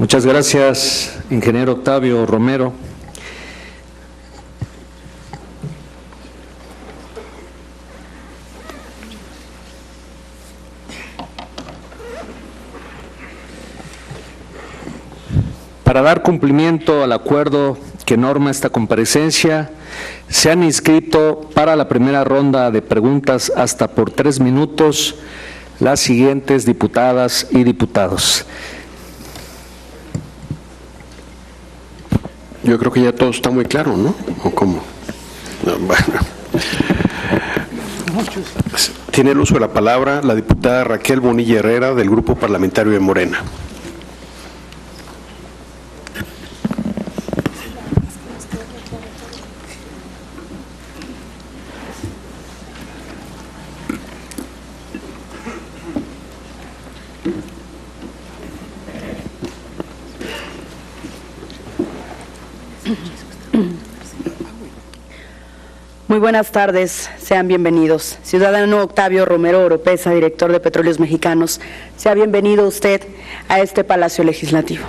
Muchas gracias, ingeniero Octavio Romero. Para dar cumplimiento al acuerdo que norma esta comparecencia, se han inscrito para la primera ronda de preguntas hasta por 3 minutos las siguientes diputadas y diputados. Yo creo que ya todo está muy claro, ¿no? ¿O cómo? No, bueno. Tiene el uso de la palabra la diputada Raquel Bonilla Herrera, del Grupo Parlamentario de Morena. Muy buenas tardes, sean bienvenidos. Ciudadano Octavio Romero Oropeza, director de Petróleos Mexicanos, sea bienvenido usted a este Palacio Legislativo.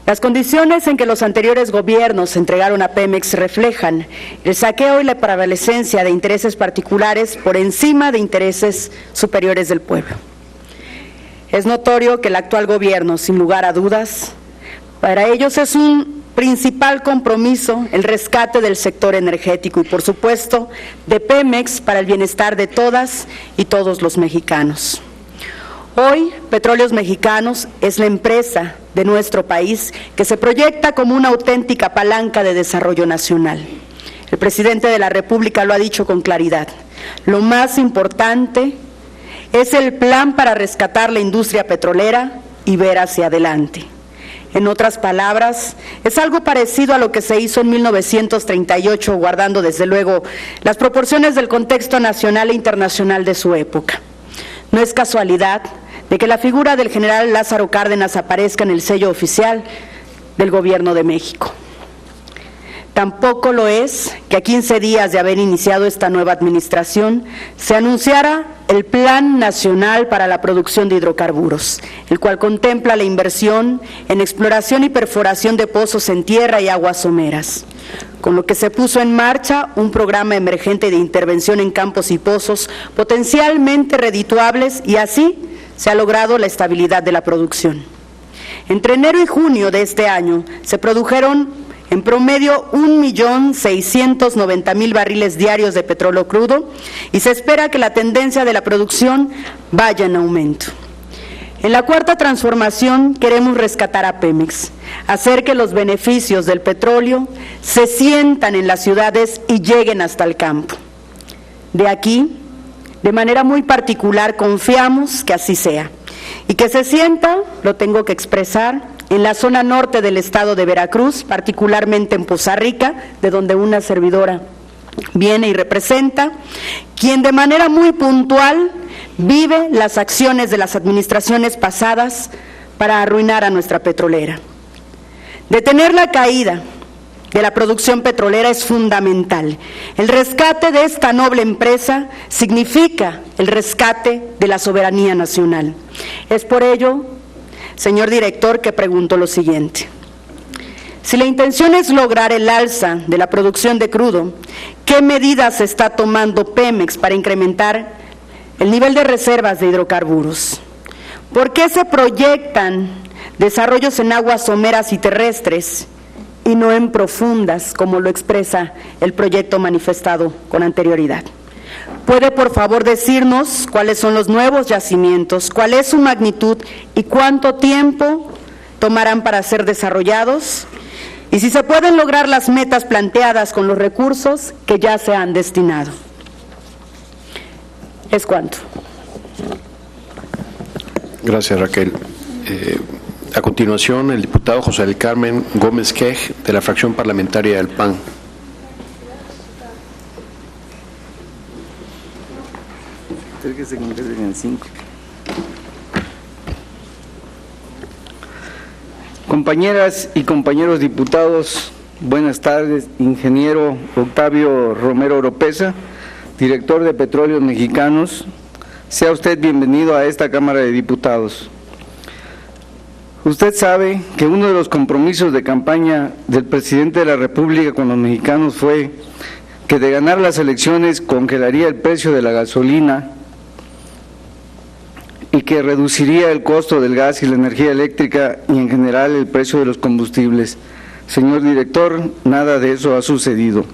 Las condiciones en que los anteriores gobiernos entregaron a Pemex reflejan el saqueo y la prevalecencia de intereses particulares por encima de intereses superiores del pueblo. Es notorio que el actual gobierno, sin lugar a dudas, para ellos es un principal compromiso el rescate del sector energético y, por supuesto, de Pemex para el bienestar de todas y todos los mexicanos. Hoy, Petróleos Mexicanos es la empresa de nuestro país que se proyecta como una auténtica palanca de desarrollo nacional. El presidente de la República lo ha dicho con claridad. Lo más importante es el plan para rescatar la industria petrolera y ver hacia adelante. En otras palabras, es algo parecido a lo que se hizo en 1938, guardando desde luego las proporciones del contexto nacional e internacional de su época. No es casualidad de que la figura del general Lázaro Cárdenas aparezca en el sello oficial del Gobierno de México. Tampoco lo es que a 15 días de haber iniciado esta nueva administración se anunciara el Plan Nacional para la Producción de Hidrocarburos, el cual contempla la inversión en exploración y perforación de pozos en tierra y aguas someras, con lo que se puso en marcha un programa emergente de intervención en campos y pozos potencialmente redituables, y así se ha logrado la estabilidad de la producción. Entre enero y junio de este año se produjeron en promedio 1.690.000 barriles diarios de petróleo crudo, y se espera que la tendencia de la producción vaya en aumento. En la cuarta transformación queremos rescatar a Pemex, hacer que los beneficios del petróleo se sientan en las ciudades y lleguen hasta el campo. De aquí, de manera muy particular, confiamos que así sea, y que se sienta, lo tengo que expresar, en la zona norte del estado de Veracruz, particularmente en Poza Rica, de donde una servidora viene y representa, quien de manera muy puntual vive las acciones de las administraciones pasadas para arruinar a nuestra petrolera. Detener la caída de la producción petrolera es fundamental. El rescate de esta noble empresa significa el rescate de la soberanía nacional. Es por ello, señor director, que pregunto lo siguiente. Si la intención es lograr el alza de la producción de crudo, ¿qué medidas está tomando Pemex para incrementar el nivel de reservas de hidrocarburos? ¿Por qué se proyectan desarrollos en aguas someras y terrestres y no en profundas, como lo expresa el proyecto manifestado con anterioridad? ¿Puede, por favor, decirnos cuáles son los nuevos yacimientos, cuál es su magnitud y cuánto tiempo tomarán para ser desarrollados? Y si se pueden lograr las metas planteadas con los recursos que ya se han destinado. ¿Es cuánto? Gracias, Raquel. A continuación, el diputado José del Carmen Gómez Quej, de la fracción parlamentaria del PAN. Que se convierten en 5. Compañeras y compañeros diputados, buenas tardes. Ingeniero Octavio Romero Oropeza, director de Petróleos Mexicanos, sea usted bienvenido a esta Cámara de Diputados. Usted sabe que uno de los compromisos de campaña del presidente de la República con los mexicanos fue que de ganar las elecciones congelaría el precio de la gasolina y que reduciría el costo del gas y la energía eléctrica y en general el precio de los combustibles. Señor director, nada de eso ha sucedido.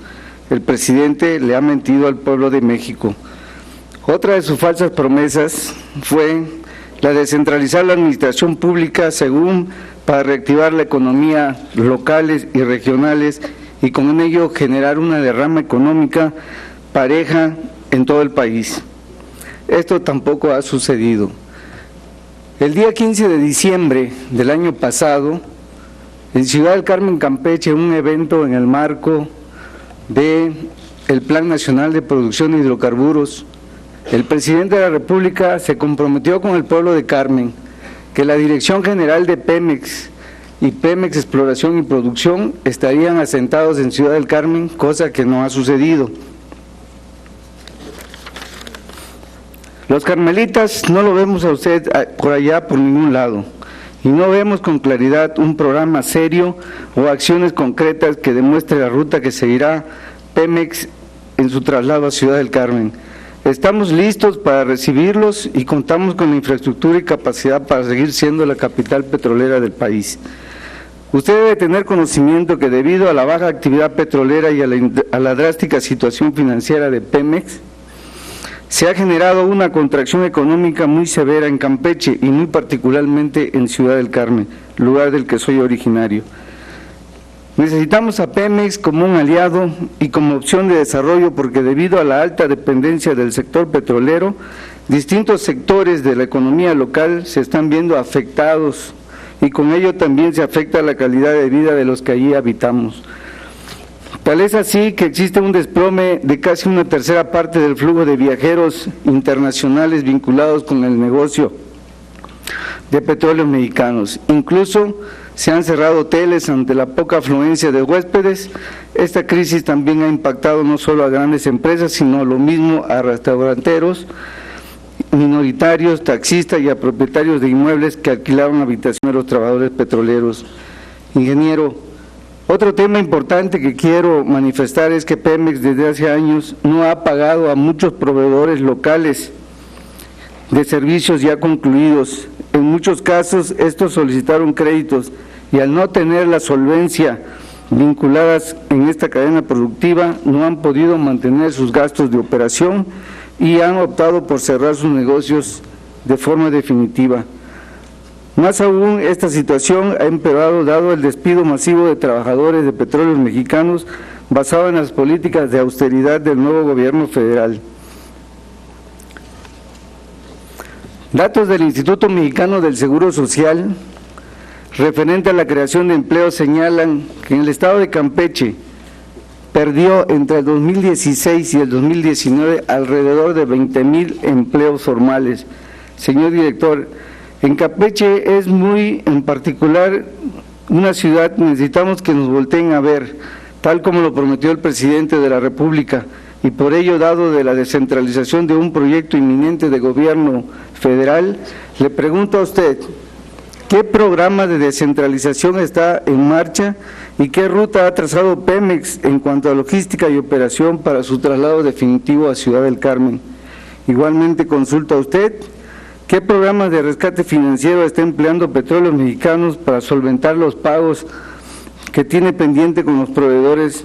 El presidente le ha mentido al pueblo de México. Otra de sus falsas promesas fue la de centralizar la administración pública según para reactivar la economía locales y regionales y con ello generar una derrama económica pareja en todo el país. Esto tampoco ha sucedido. El día 15 de diciembre del año pasado, en Ciudad del Carmen, Campeche, un evento en el marco del Plan Nacional de Producción de Hidrocarburos, el presidente de la República se comprometió con el pueblo de Carmen que la Dirección General de Pemex y Pemex Exploración y Producción estarían asentados en Ciudad del Carmen, cosa que no ha sucedido. Los carmelitas no lo vemos a usted por allá por ningún lado y no vemos con claridad un programa serio o acciones concretas que demuestre la ruta que seguirá Pemex en su traslado a Ciudad del Carmen. Estamos listos para recibirlos y contamos con la infraestructura y capacidad para seguir siendo la capital petrolera del país. Usted debe tener conocimiento que debido a la baja actividad petrolera y a la drástica situación financiera de Pemex, se ha generado una contracción económica muy severa en Campeche y muy particularmente en Ciudad del Carmen, lugar del que soy originario. Necesitamos a Pemex como un aliado y como opción de desarrollo porque debido a la alta dependencia del sector petrolero, distintos sectores de la economía local se están viendo afectados y con ello también se afecta la calidad de vida de los que allí habitamos. Tal es así que existe un desplome de casi una tercera parte del flujo de viajeros internacionales vinculados con el negocio de petróleos mexicanos. Incluso se han cerrado hoteles ante la poca afluencia de huéspedes. Esta crisis también ha impactado no solo a grandes empresas, sino lo mismo a restauranteros, minoritarios, taxistas y a propietarios de inmuebles que alquilaron habitaciones a los trabajadores petroleros. Ingeniero, otro tema importante que quiero manifestar es que Pemex desde hace años no ha pagado a muchos proveedores locales de servicios ya concluidos. En muchos casos estos solicitaron créditos y al no tener la solvencia vinculadas en esta cadena productiva no han podido mantener sus gastos de operación y han optado por cerrar sus negocios de forma definitiva. Más aún, esta situación ha empeorado dado el despido masivo de trabajadores de petróleos mexicanos basado en las políticas de austeridad del nuevo gobierno federal. Datos del Instituto Mexicano del Seguro Social referente a la creación de empleos señalan que en el estado de Campeche perdió entre el 2016 y el 2019 alrededor de 20,000 empleos formales. Señor director, en Campeche es muy en particular una ciudad, necesitamos que nos volteen a ver, tal como lo prometió el presidente de la República, y por ello, dado de la descentralización de un proyecto inminente de gobierno federal, le pregunto a usted, ¿qué programa de descentralización está en marcha y qué ruta ha trazado Pemex en cuanto a logística y operación para su traslado definitivo a Ciudad del Carmen? Igualmente consulto a usted, ¿qué programas de rescate financiero está empleando Petróleos Mexicanos para solventar los pagos que tiene pendiente con los proveedores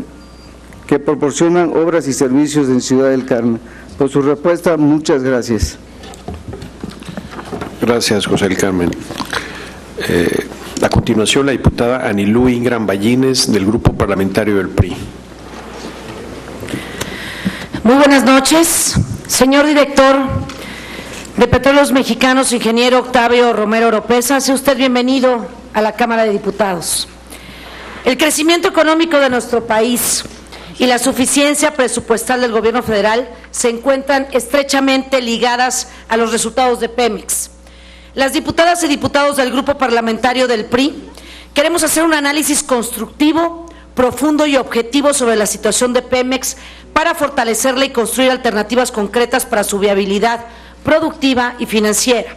que proporcionan obras y servicios en Ciudad del Carmen? Por su respuesta, muchas gracias. Gracias, José del Carmen. A continuación, la diputada Anilú Ingram Ballines, del Grupo Parlamentario del PRI. Muy buenas noches. Señor director de Petróleos Mexicanos, ingeniero Octavio Romero Oropesa, sea usted bienvenido a la Cámara de Diputados. El crecimiento económico de nuestro país y la suficiencia presupuestal del gobierno federal se encuentran estrechamente ligadas a los resultados de Pemex. Las diputadas y diputados del Grupo Parlamentario del PRI queremos hacer un análisis constructivo, profundo y objetivo sobre la situación de Pemex para fortalecerla y construir alternativas concretas para su viabilidad productiva y financiera.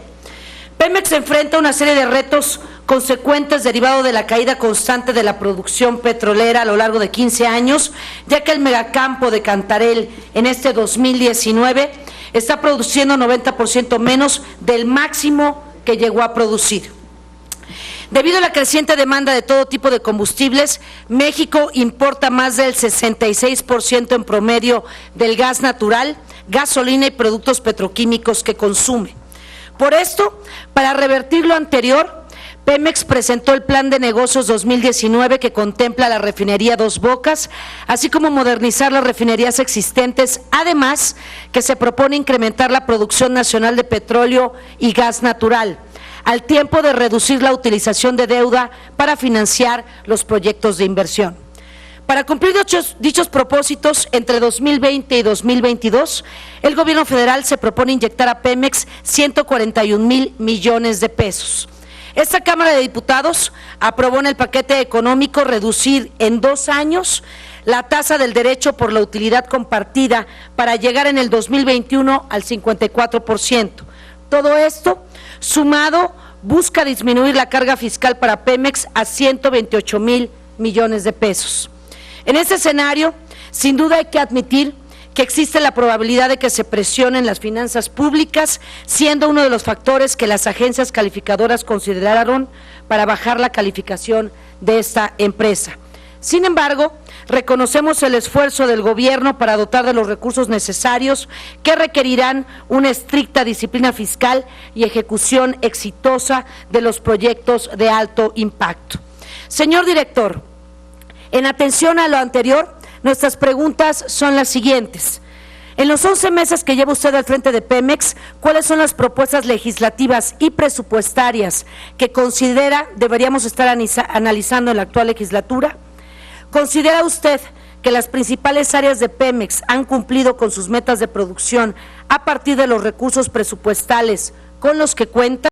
Pemex enfrenta una serie de retos consecuentes derivado de la caída constante de la producción petrolera a lo largo de 15 años, ya que el megacampo de Cantarell en este 2019 está produciendo 90% menos del máximo que llegó a producir. Debido a la creciente demanda de todo tipo de combustibles, México importa más del 66% en promedio del gas natural, gasolina y productos petroquímicos que consume. Por esto, para revertir lo anterior, Pemex presentó el Plan de Negocios 2019 que contempla la refinería Dos Bocas, así como modernizar las refinerías existentes, además que se propone incrementar la producción nacional de petróleo y gas natural, al tiempo de reducir la utilización de deuda para financiar los proyectos de inversión. Para cumplir dichos propósitos, entre 2020 y 2022, el Gobierno federal se propone inyectar a Pemex 141,000 millones de pesos. Esta Cámara de Diputados aprobó en el paquete económico reducir en 2 años la tasa del derecho por la utilidad compartida para llegar en el 2021 al 54%. Todo esto, sumado, busca disminuir la carga fiscal para Pemex a 128,000 millones de pesos. En este escenario, sin duda hay que admitir que existe la probabilidad de que se presionen las finanzas públicas, siendo uno de los factores que las agencias calificadoras consideraron para bajar la calificación de esta empresa. Sin embargo, reconocemos el esfuerzo del gobierno para dotar de los recursos necesarios que requerirán una estricta disciplina fiscal y ejecución exitosa de los proyectos de alto impacto. Señor director, en atención a lo anterior, nuestras preguntas son las siguientes. En los 11 meses que lleva usted al frente de Pemex, ¿cuáles son las propuestas legislativas y presupuestarias que considera deberíamos estar analizando en la actual legislatura? ¿Considera usted que las principales áreas de Pemex han cumplido con sus metas de producción a partir de los recursos presupuestales con los que cuentan?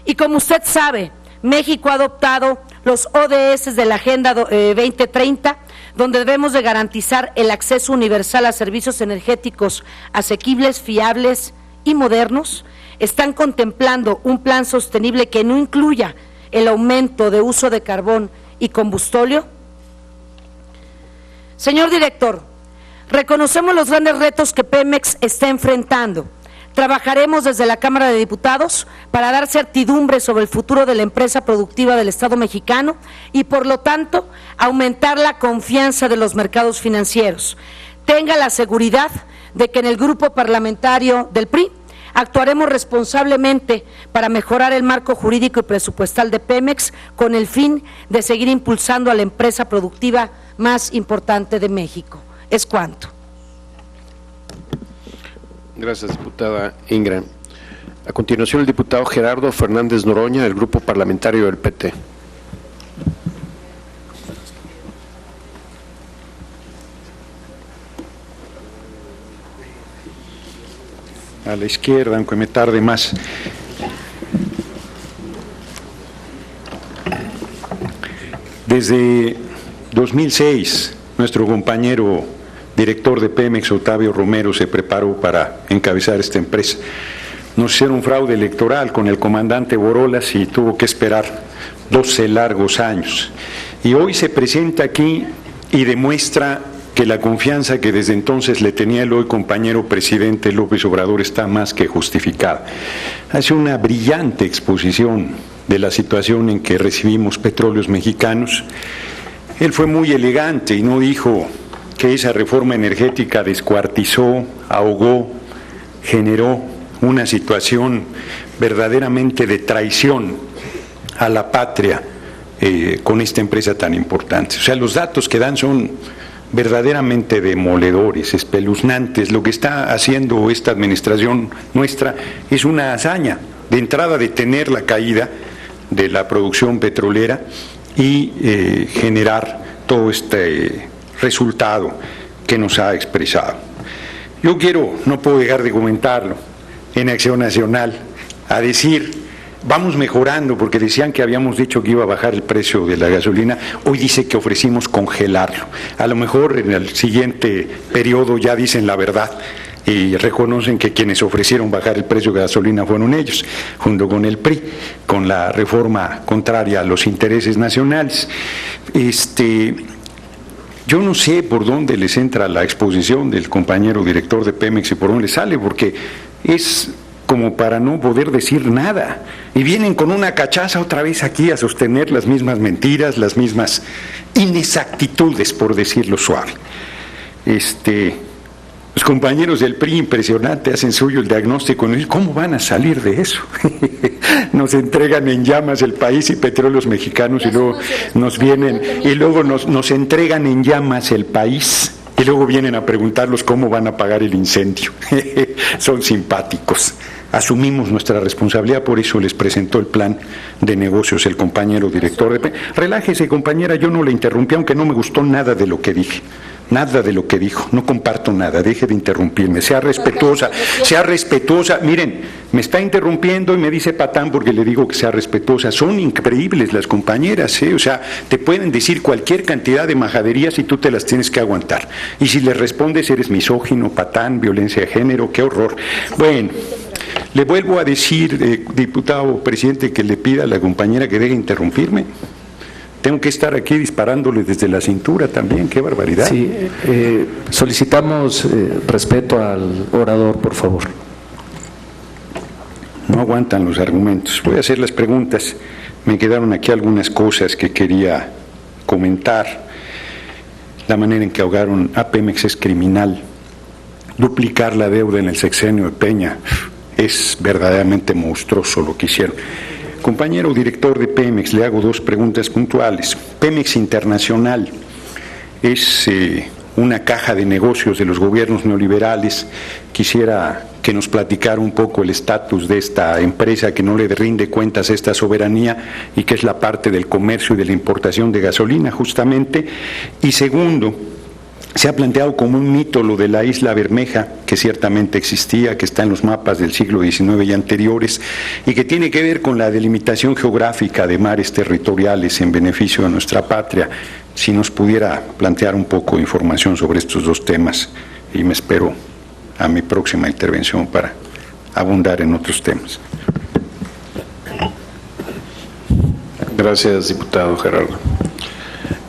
Y como usted sabe, México ha adoptado los ODS de la Agenda 2030, donde debemos de garantizar el acceso universal a servicios energéticos asequibles, fiables y modernos. Están contemplando un plan sostenible que no incluya el aumento de uso de carbón y combustóleo. Señor director, reconocemos los grandes retos que Pemex está enfrentando. Trabajaremos desde la Cámara de Diputados para dar certidumbre sobre el futuro de la empresa productiva del Estado mexicano y, por lo tanto, aumentar la confianza de los mercados financieros. Tenga la seguridad de que en el grupo parlamentario del PRI actuaremos responsablemente para mejorar el marco jurídico y presupuestal de Pemex con el fin de seguir impulsando a la empresa productiva más importante de México. Es cuanto. Gracias, diputada Ingram. A continuación, el diputado Gerardo Fernández Noroña, del Grupo Parlamentario del PT. A la izquierda, aunque me tarde más. Desde 2006, nuestro compañero director de Pemex, Octavio Romero, se preparó para encabezar esta empresa. Nos hicieron un fraude electoral con el comandante Borolas y tuvo que esperar 12 largos años. Y hoy se presenta aquí y demuestra que la confianza que desde entonces le tenía el hoy compañero presidente López Obrador está más que justificada. Hace una brillante exposición de la situación en que recibimos Petróleos Mexicanos. Él fue muy elegante y no dijo que esa reforma energética descuartizó, ahogó, generó una situación verdaderamente de traición a la patria con esta empresa tan importante. O sea, los datos que dan son verdaderamente demoledores, espeluznantes. Lo que está haciendo esta administración nuestra es una hazaña. De entrada, detener la caída de la producción petrolera y generar todo este resultado que nos ha expresado. Yo no puedo dejar de comentarlo, en Acción Nacional, a decir, vamos mejorando, porque decían que habíamos dicho que iba a bajar el precio de la gasolina, hoy dice que ofrecimos congelarlo. A lo mejor en el siguiente periodo ya dicen la verdad. y reconocen que quienes ofrecieron bajar el precio de gasolina fueron ellos, junto con el PRI, con la reforma contraria a los intereses nacionales. Yo no sé por dónde les entra la exposición del compañero director de Pemex y por dónde les sale, porque es como para no poder decir nada. Y vienen con una cachaza otra vez aquí a sostener las mismas mentiras, las mismas inexactitudes, por decirlo suave. Los compañeros del PRI, impresionante, hacen suyo el diagnóstico. ¿Cómo van a salir de eso? Nos entregan en llamas el país y Petróleos Mexicanos, y luego nos vienen, y luego nos entregan en llamas el país, y luego vienen a preguntarlos cómo van a pagar el incendio. Son simpáticos. Asumimos nuestra responsabilidad, por eso les presentó el plan de negocios el compañero director de Pemex. Relájese, compañera, yo no le interrumpí, aunque no me gustó nada de lo que dije. Nada de lo que dijo, no comparto nada, deje de interrumpirme, sea respetuosa, miren, me está interrumpiendo y me dice patán porque le digo que sea respetuosa. Son increíbles las compañeras, o sea, te pueden decir cualquier cantidad de majaderías y tú te las tienes que aguantar. Y si les respondes eres misógino, patán, violencia de género, qué horror. Bueno, le vuelvo a decir, diputado presidente, que le pida a la compañera que deje de interrumpirme. Tengo que estar aquí disparándole desde la cintura también, qué barbaridad. Sí, solicitamos respeto al orador, por favor. No aguantan los argumentos. Voy a hacer las preguntas. Me quedaron aquí algunas cosas que quería comentar. La manera en que ahogaron a Pemex es criminal. Duplicar la deuda en el sexenio de Peña es verdaderamente monstruoso lo que hicieron. Compañero director de Pemex, le hago dos preguntas puntuales. Pemex Internacional es una caja de negocios de los gobiernos neoliberales. Quisiera que nos platicara un poco el estatus de esta empresa que no le rinde cuentas a esta soberanía y que es la parte del comercio y de la importación de gasolina, justamente. Y segundo, se ha planteado como un mito lo de la Isla Bermeja, que ciertamente existía, que está en los mapas del siglo XIX y anteriores, y que tiene que ver con la delimitación geográfica de mares territoriales en beneficio de nuestra patria. Si nos pudiera plantear un poco de información sobre estos dos temas, y me espero a mi próxima intervención para abundar en otros temas. Gracias, diputado Gerardo.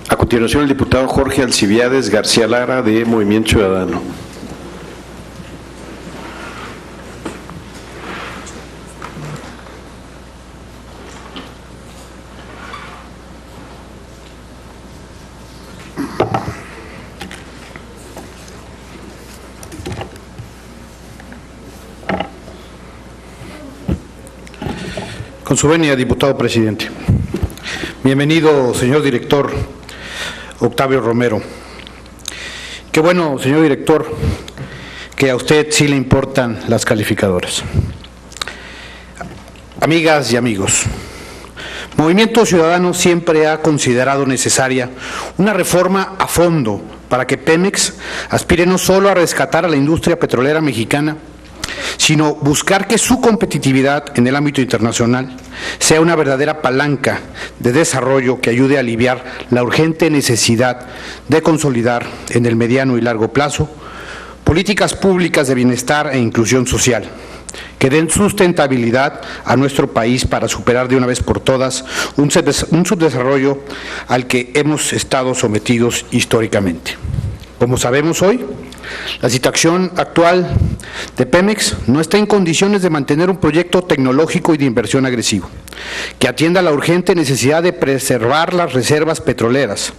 A continuación, el diputado Jorge Alcibiades García Lara, de Movimiento Ciudadano. Con su venia, diputado presidente. Bienvenido, señor director Octavio Romero. Qué bueno, señor director, que a usted sí le importan las calificadoras. Amigas y amigos, Movimiento Ciudadano siempre ha considerado necesaria una reforma a fondo para que Pemex aspire no solo a rescatar a la industria petrolera mexicana, sino buscar que su competitividad en el ámbito internacional sea una verdadera palanca de desarrollo que ayude a aliviar la urgente necesidad de consolidar en el mediano y largo plazo políticas públicas de bienestar e inclusión social, que den sustentabilidad a nuestro país para superar de una vez por todas un subdesarrollo al que hemos estado sometidos históricamente. Como sabemos hoy, la situación actual de Pemex no está en condiciones de mantener un proyecto tecnológico y de inversión agresivo, que atienda la urgente necesidad de preservar las reservas petroleras,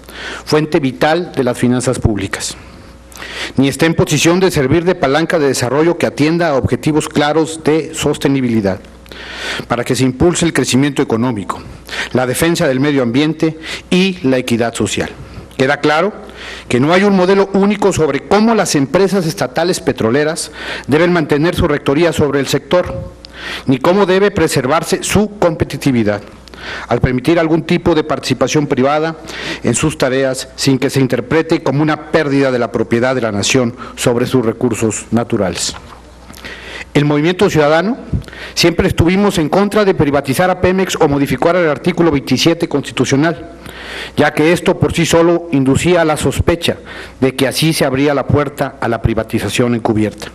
fuente vital de las finanzas públicas. Ni está en posición de servir de palanca de desarrollo que atienda a objetivos claros de sostenibilidad, para que se impulse el crecimiento económico, la defensa del medio ambiente y la equidad social. Queda claro que no hay un modelo único sobre cómo las empresas estatales petroleras deben mantener su rectoría sobre el sector, ni cómo debe preservarse su competitividad, al permitir algún tipo de participación privada en sus tareas sin que se interprete como una pérdida de la propiedad de la nación sobre sus recursos naturales. El Movimiento Ciudadano siempre estuvimos en contra de privatizar a Pemex o modificar el artículo 27 constitucional, ya que esto por sí solo inducía a la sospecha de que así se abría la puerta a la privatización encubierta.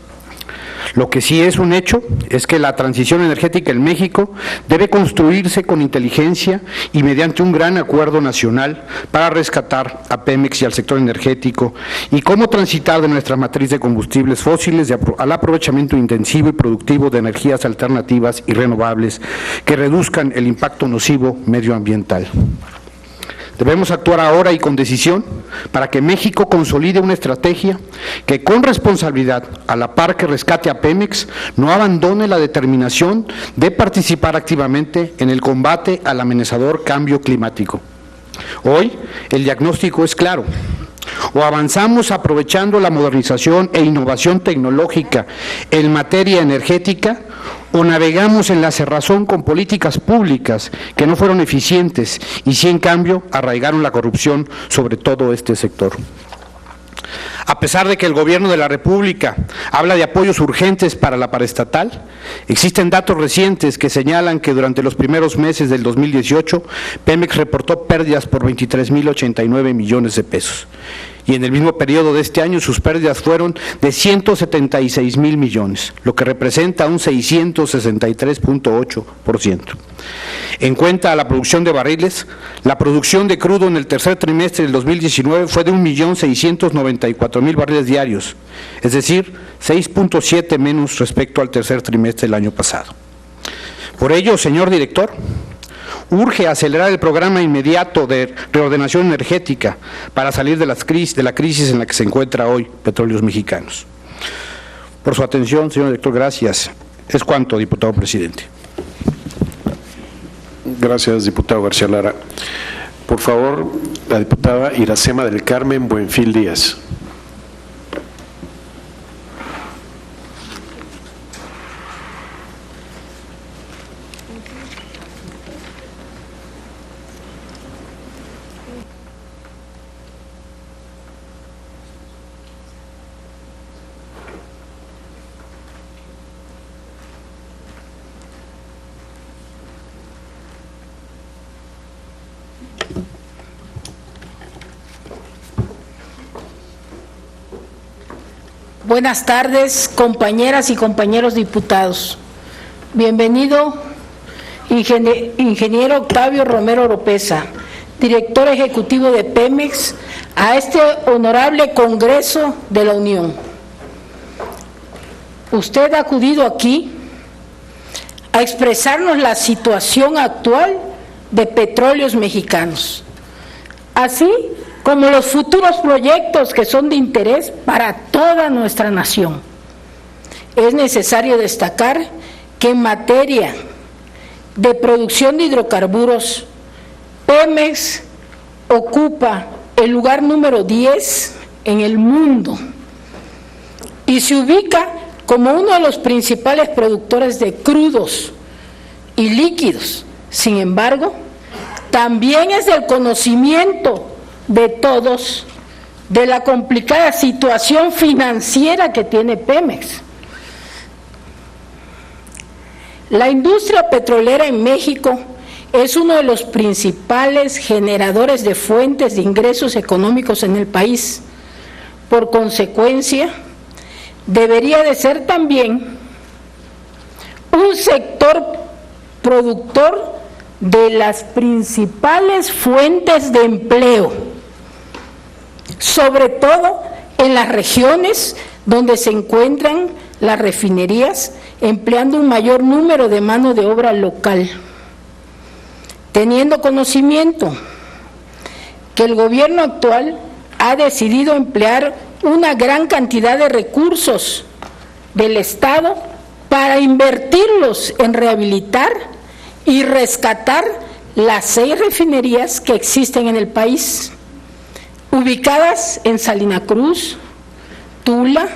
Lo que sí es un hecho es que la transición energética en México debe construirse con inteligencia y mediante un gran acuerdo nacional para rescatar a Pemex y al sector energético y cómo transitar de nuestra matriz de combustibles fósiles al aprovechamiento intensivo y productivo de energías alternativas y renovables que reduzcan el impacto nocivo medioambiental. Debemos actuar ahora y con decisión para que México consolide una estrategia que con responsabilidad, a la par que rescate a Pemex, no abandone la determinación de participar activamente en el combate al amenazador cambio climático. Hoy el diagnóstico es claro. O avanzamos aprovechando la modernización e innovación tecnológica en materia energética, o navegamos en la cerrazón con políticas públicas que no fueron eficientes y sí, en cambio, arraigaron la corrupción sobre todo este sector. A pesar de que el Gobierno de la República habla de apoyos urgentes para la paraestatal, existen datos recientes que señalan que durante los primeros meses del 2018, Pemex reportó pérdidas por 23,089 millones de pesos. Y en el mismo periodo de este año sus pérdidas fueron de 176,000 millones, lo que representa un 663.8%. En cuenta a la producción de barriles, la producción de crudo en el tercer trimestre del 2019 fue de 1,694,000 barriles diarios, es decir, 6.7 menos respecto al tercer trimestre del año pasado. Por ello, señor director, urge acelerar el programa inmediato de reordenación energética para salir de la crisis en la que se encuentra hoy Petróleos Mexicanos. Por su atención, señor director, gracias. Es cuanto, diputado presidente. Gracias, diputado García Lara. Por favor, la diputada Iracema del Carmen Buenfil Díaz. Buenas tardes, compañeras y compañeros diputados. Bienvenido, ingeniero Octavio Romero Oropeza, director ejecutivo de Pemex, a este honorable Congreso de la Unión. Usted ha acudido aquí a expresarnos la situación actual de Petróleos Mexicanos, así como los futuros proyectos que son de interés para toda nuestra nación. Es necesario destacar que en materia de producción de hidrocarburos, Pemex ocupa el lugar número 10 en el mundo y se ubica como uno de los principales productores de crudos y líquidos. Sin embargo, también es del conocimiento de todos de la complicada situación financiera que tiene Pemex. La industria petrolera en México es uno de los principales generadores de fuentes de ingresos económicos en el país. Por consecuencia, debería de ser también un sector productor de las principales fuentes de empleo, sobre todo en las regiones donde se encuentran las refinerías, empleando un mayor número de mano de obra local. Teniendo conocimiento que el gobierno actual ha decidido emplear una gran cantidad de recursos del Estado para invertirlos en rehabilitar y rescatar las 6 refinerías que existen en el país, ubicadas en Salina Cruz, Tula,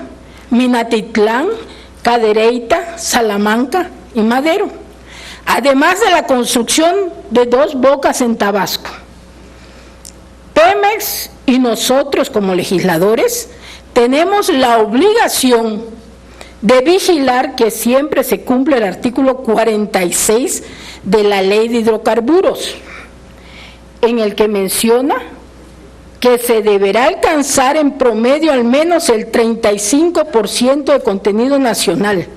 Minatitlán, Cadereyta, Salamanca y Madero, además de la construcción de 2 bocas en Tabasco. Pemex y nosotros como legisladores tenemos la obligación de vigilar que siempre se cumpla el artículo 46 de la Ley de Hidrocarburos, en el que menciona que se deberá alcanzar en promedio al menos el 35% de contenido nacional,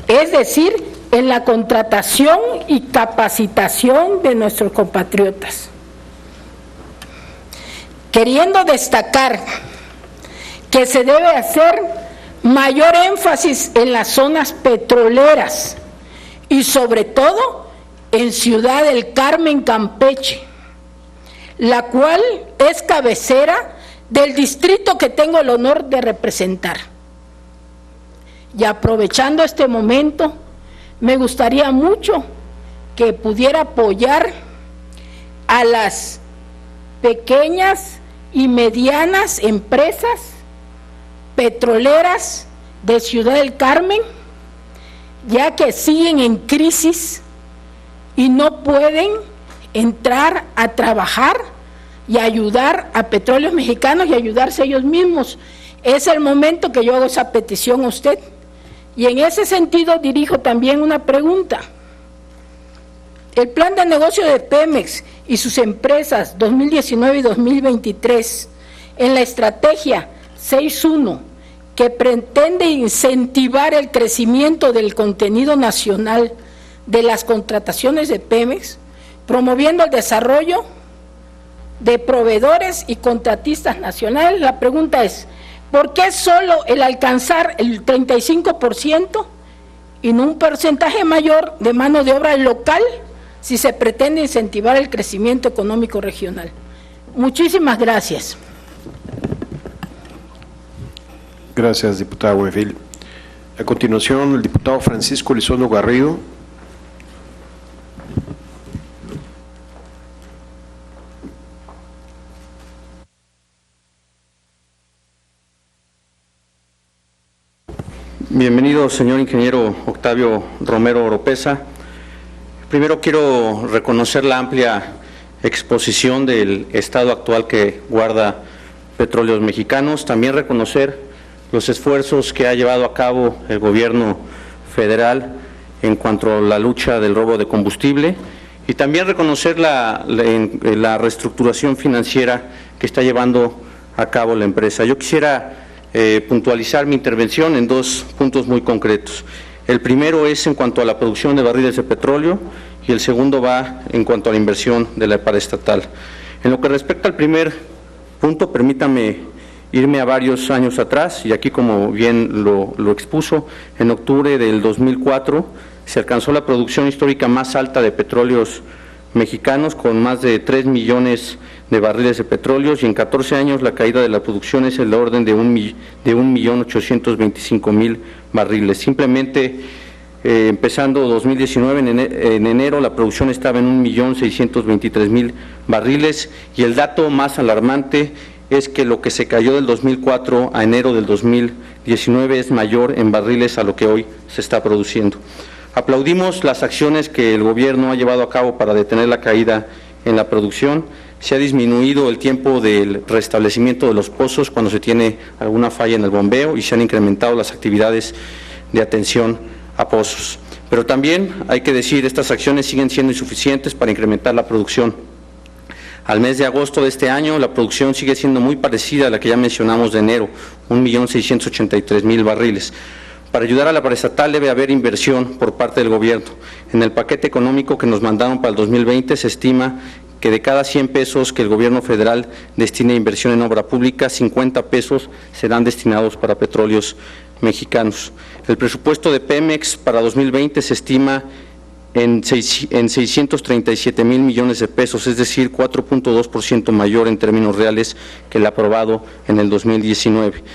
es decir, en la contratación y capacitación de nuestros compatriotas. Queriendo destacar que se debe hacer mayor énfasis en las zonas petroleras y sobre todo en Ciudad del Carmen, Campeche, la cual es cabecera del distrito que tengo el honor de representar. Y aprovechando este momento, me gustaría mucho que pudiera apoyar a las pequeñas y medianas empresas petroleras de Ciudad del Carmen, ya que siguen en crisis y no pueden entrar a trabajar y ayudar a Petróleos Mexicanos y ayudarse ellos mismos. Es el momento que yo hago esa petición a usted. Y en ese sentido dirijo también una pregunta. El plan de negocio de Pemex y sus empresas 2019 y 2023, en la estrategia 6.1, que pretende incentivar el crecimiento del contenido nacional de las contrataciones de Pemex, promoviendo el desarrollo de proveedores y contratistas nacionales. La pregunta es, ¿por qué solo el alcanzar el 35% y no un porcentaje mayor de mano de obra local si se pretende incentivar el crecimiento económico regional? Muchísimas gracias. Gracias, diputada Buenfil. A continuación, el diputado Francisco Elizondo Garrido. Bienvenido, señor ingeniero Octavio Romero Oropeza. Primero quiero reconocer la amplia exposición del estado actual que guarda Petróleos Mexicanos, también reconocer los esfuerzos que ha llevado a cabo el gobierno federal en cuanto a la lucha del robo de combustible y también reconocer la reestructuración financiera que está llevando a cabo la empresa. Yo quisiera puntualizar mi intervención en dos puntos muy concretos. El primero es en cuanto a la producción de barriles de petróleo y el segundo va en cuanto a la inversión de la paraestatal. En lo que respecta al primer punto, permítame irme a varios años atrás, y aquí como bien lo expuso, en octubre del 2004 se alcanzó la producción histórica más alta de Petróleos Mexicanos, con más de 3 millones de barriles de petróleo, y en 14 años la caída de la producción es el orden de 1.825.000 barriles. Simplemente empezando 2019, en enero la producción estaba en 1.623.000 barriles, y el dato más alarmante es que lo que se cayó del 2004 a enero del 2019 es mayor en barriles a lo que hoy se está produciendo. Aplaudimos las acciones que el gobierno ha llevado a cabo para detener la caída en la producción. Se ha disminuido el tiempo del restablecimiento de los pozos cuando se tiene alguna falla en el bombeo y se han incrementado las actividades de atención a pozos. Pero también hay que decir, estas acciones siguen siendo insuficientes para incrementar la producción. Al mes de agosto de este año, la producción sigue siendo muy parecida a la que ya mencionamos de enero, 1.683.000 barriles. Para ayudar a la paraestatal debe haber inversión por parte del gobierno. En el paquete económico que nos mandaron para el 2020 se estima que de cada 100 pesos que el gobierno federal destine a inversión en obra pública, 50 pesos serán destinados para Petróleos Mexicanos. El presupuesto de Pemex para 2020 se estima en 637.000 millones de pesos, es decir, 4.2% mayor en términos reales que el aprobado en el 2019.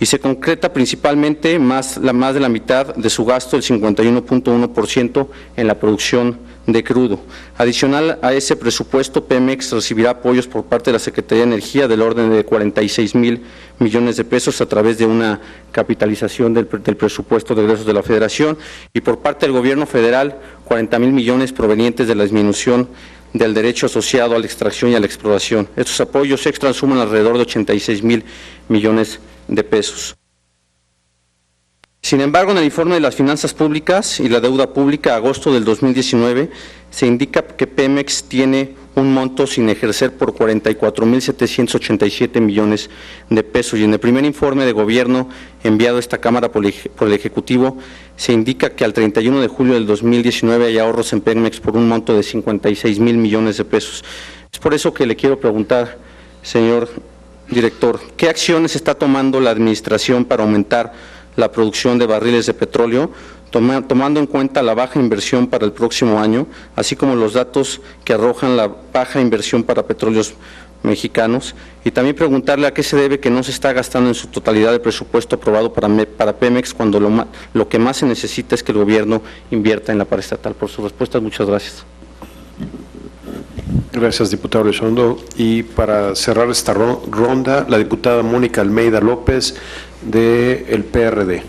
Y se concreta principalmente más de la mitad de su gasto, el 51.1%, en la producción de crudo. Adicional a ese presupuesto, Pemex recibirá apoyos por parte de la Secretaría de Energía del orden de 46.000 millones de pesos a través de una capitalización del presupuesto de egresos de la Federación, y por parte del Gobierno federal 40.000 millones provenientes de la disminución del derecho asociado a la extracción y a la exploración. Estos apoyos extras suman alrededor de 86.000 millones de pesos. Sin embargo, en el informe de las finanzas públicas y la deuda pública, agosto del 2019, se indica que Pemex tiene un monto sin ejercer por 44.787 millones de pesos. Y en el primer informe de gobierno enviado a esta Cámara por el Ejecutivo se indica que al 31 de julio del 2019 hay ahorros en Pemex por un monto de 56,000 millones de pesos. Es por eso que le quiero preguntar, señor director, ¿qué acciones está tomando la Administración para aumentar la producción de barriles de petróleo, tomando en cuenta la baja inversión para el próximo año, así como los datos que arrojan la baja inversión para Petróleos Mexicanos? Y también preguntarle a qué se debe que no se está gastando en su totalidad el presupuesto aprobado para Pemex, cuando lo que más se necesita es que el gobierno invierta en la paraestatal. Por sus respuestas, muchas gracias. Gracias, diputado Elizondo. Y para cerrar esta ronda, la diputada Mónica Almeida López, del PRD.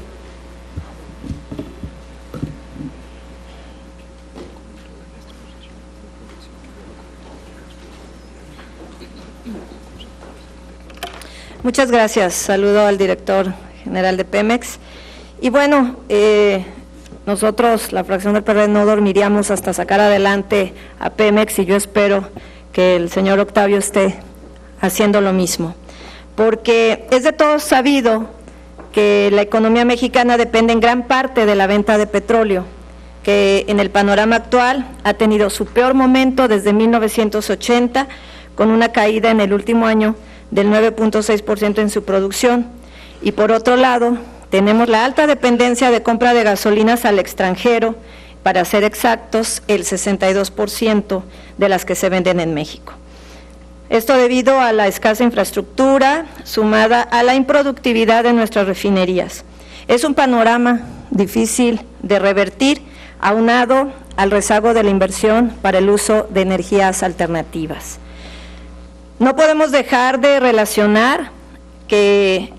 Muchas gracias. Saludo al director general de Pemex. Y bueno, nosotros, la fracción del PRD, no dormiríamos hasta sacar adelante a Pemex, y yo espero que el señor Octavio esté haciendo lo mismo, porque es de todos sabido que la economía mexicana depende en gran parte de la venta de petróleo, que en el panorama actual ha tenido su peor momento desde 1980, con una caída en el último año del 9.6% en su producción. Y por otro lado, tenemos la alta dependencia de compra de gasolinas al extranjero, para ser exactos, el 62% de las que se venden en México. Esto debido a la escasa infraestructura, sumada a la improductividad de nuestras refinerías. Es un panorama difícil de revertir, aunado al rezago de la inversión para el uso de energías alternativas. No podemos dejar de relacionar que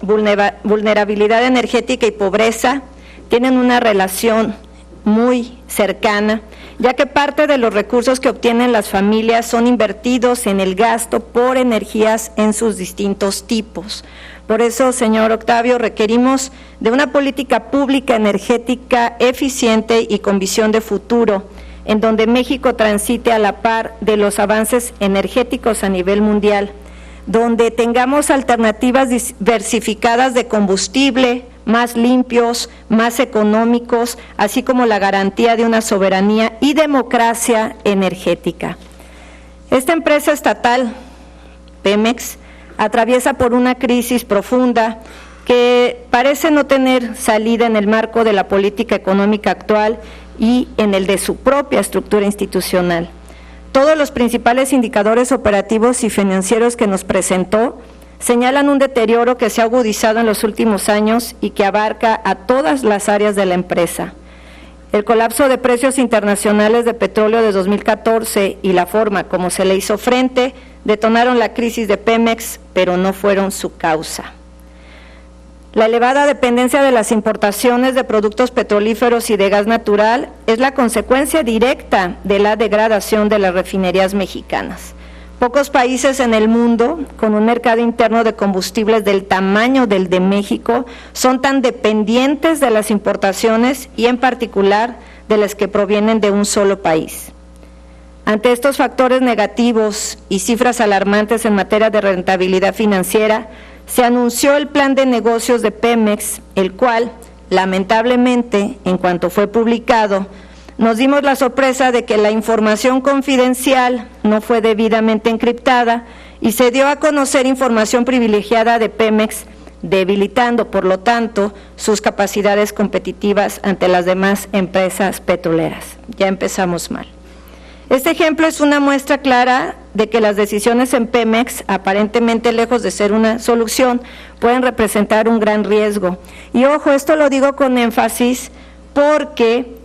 vulnerabilidad energética y pobreza tienen una relación muy cercana, ya que parte de los recursos que obtienen las familias son invertidos en el gasto por energías en sus distintos tipos. Por eso, señor Octavio, requerimos de una política pública energética eficiente y con visión de futuro, en donde México transite a la par de los avances energéticos a nivel mundial, donde tengamos alternativas diversificadas de combustible, más limpios, más económicos, así como la garantía de una soberanía y democracia energética. Esta empresa estatal, Pemex, atraviesa por una crisis profunda que parece no tener salida en el marco de la política económica actual y en el de su propia estructura institucional. Todos los principales indicadores operativos y financieros que nos presentó señalan un deterioro que se ha agudizado en los últimos años y que abarca a todas las áreas de la empresa. El colapso de precios internacionales de petróleo de 2014 y la forma como se le hizo frente detonaron la crisis de Pemex, pero no fueron su causa. La elevada dependencia de las importaciones de productos petrolíferos y de gas natural es la consecuencia directa de la degradación de las refinerías mexicanas. Pocos países en el mundo, con un mercado interno de combustibles del tamaño del de México, son tan dependientes de las importaciones y en particular de las que provienen de un solo país. Ante estos factores negativos y cifras alarmantes en materia de rentabilidad financiera, se anunció el plan de negocios de Pemex, el cual, lamentablemente, en cuanto fue publicado, nos dimos la sorpresa de que la información confidencial no fue debidamente encriptada y se dio a conocer información privilegiada de Pemex, debilitando, por lo tanto, sus capacidades competitivas ante las demás empresas petroleras. Ya empezamos mal. Este ejemplo es una muestra clara de que las decisiones en Pemex, aparentemente lejos de ser una solución, pueden representar un gran riesgo. Y ojo, esto lo digo con énfasis porque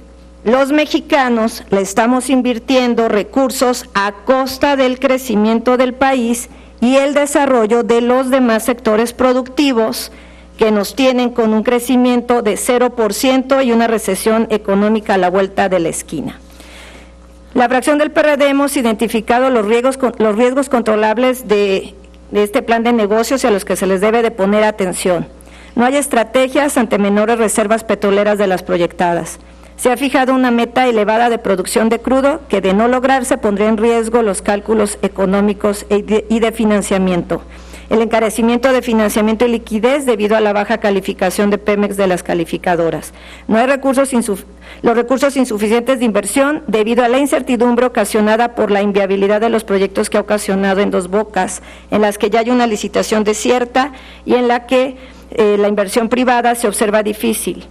los mexicanos le estamos invirtiendo recursos a costa del crecimiento del país y el desarrollo de los demás sectores productivos que nos tienen con un crecimiento de 0% y una recesión económica a la vuelta de la esquina. La fracción del PRD hemos identificado los riesgos controlables de este plan de negocios y a los que se les debe de poner atención. No hay estrategias ante menores reservas petroleras de las proyectadas. Se ha fijado una meta elevada de producción de crudo que, de no lograrse, pondría en riesgo los cálculos económicos y de financiamiento. El encarecimiento de financiamiento y liquidez debido a la baja calificación de Pemex de las calificadoras. No hay los recursos insuficientes de inversión debido a la incertidumbre ocasionada por la inviabilidad de los proyectos que ha ocasionado en Dos Bocas, en las que ya hay una licitación desierta y en la que la inversión privada se observa difícil.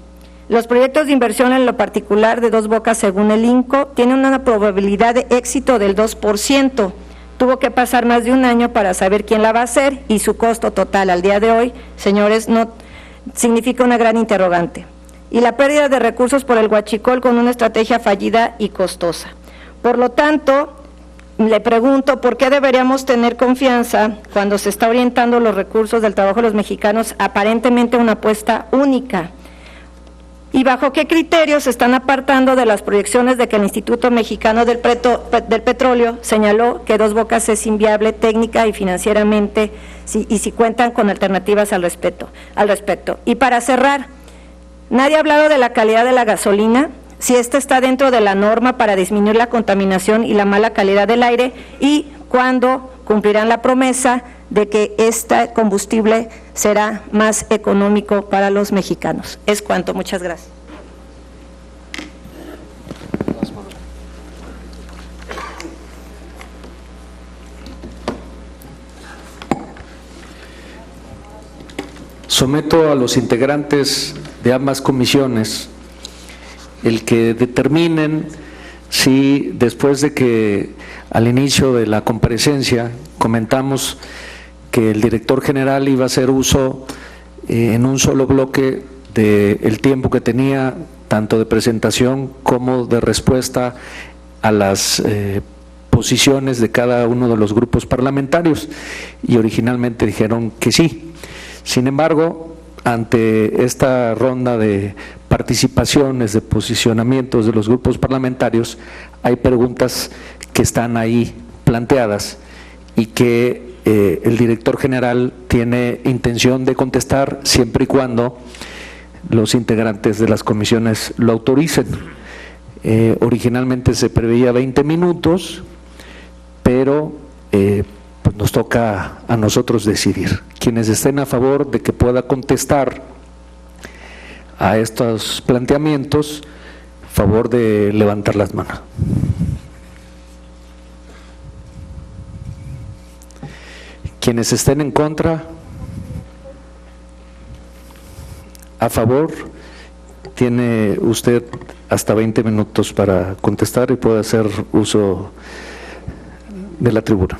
Los proyectos de inversión, en lo particular de Dos Bocas, según el INCO, tienen una probabilidad de éxito del 2%. Tuvo que pasar más de un año para saber quién la va a hacer y su costo total al día de hoy, señores, no significa una gran interrogante. Y la pérdida de recursos por el huachicol con una estrategia fallida y costosa. Por lo tanto, le pregunto, ¿por qué deberíamos tener confianza cuando se está orientando los recursos del trabajo de los mexicanos aparentemente a una apuesta única? ¿Y bajo qué criterios se están apartando de las proyecciones de que el Instituto Mexicano del Petróleo señaló que Dos Bocas es inviable técnica y financieramente y si cuentan con alternativas al respecto? Y para cerrar, nadie ha hablado de la calidad de la gasolina, si esta está dentro de la norma para disminuir la contaminación y la mala calidad del aire, y cuándo cumplirán la promesa de que este combustible será más económico para los mexicanos. Es cuanto. Muchas gracias. Someto a los integrantes de ambas comisiones el que determinen si, después de que al inicio de la comparecencia comentamos que el director general iba a hacer uso en un solo bloque del tiempo que tenía, tanto de presentación como de respuesta a las posiciones de cada uno de los grupos parlamentarios, y originalmente dijeron que sí. Sin embargo, ante esta ronda de participaciones, de posicionamientos de los grupos parlamentarios, hay preguntas que están ahí planteadas y que el director general tiene intención de contestar siempre y cuando los integrantes de las comisiones lo autoricen. Originalmente se preveía 20 minutos, pero pues nos toca a nosotros decidir. Quienes estén a favor de que pueda contestar a estos planteamientos, favor de levantar las manos. Quienes estén en contra, a favor, tiene usted hasta 20 minutos para contestar y puede hacer uso de la tribuna.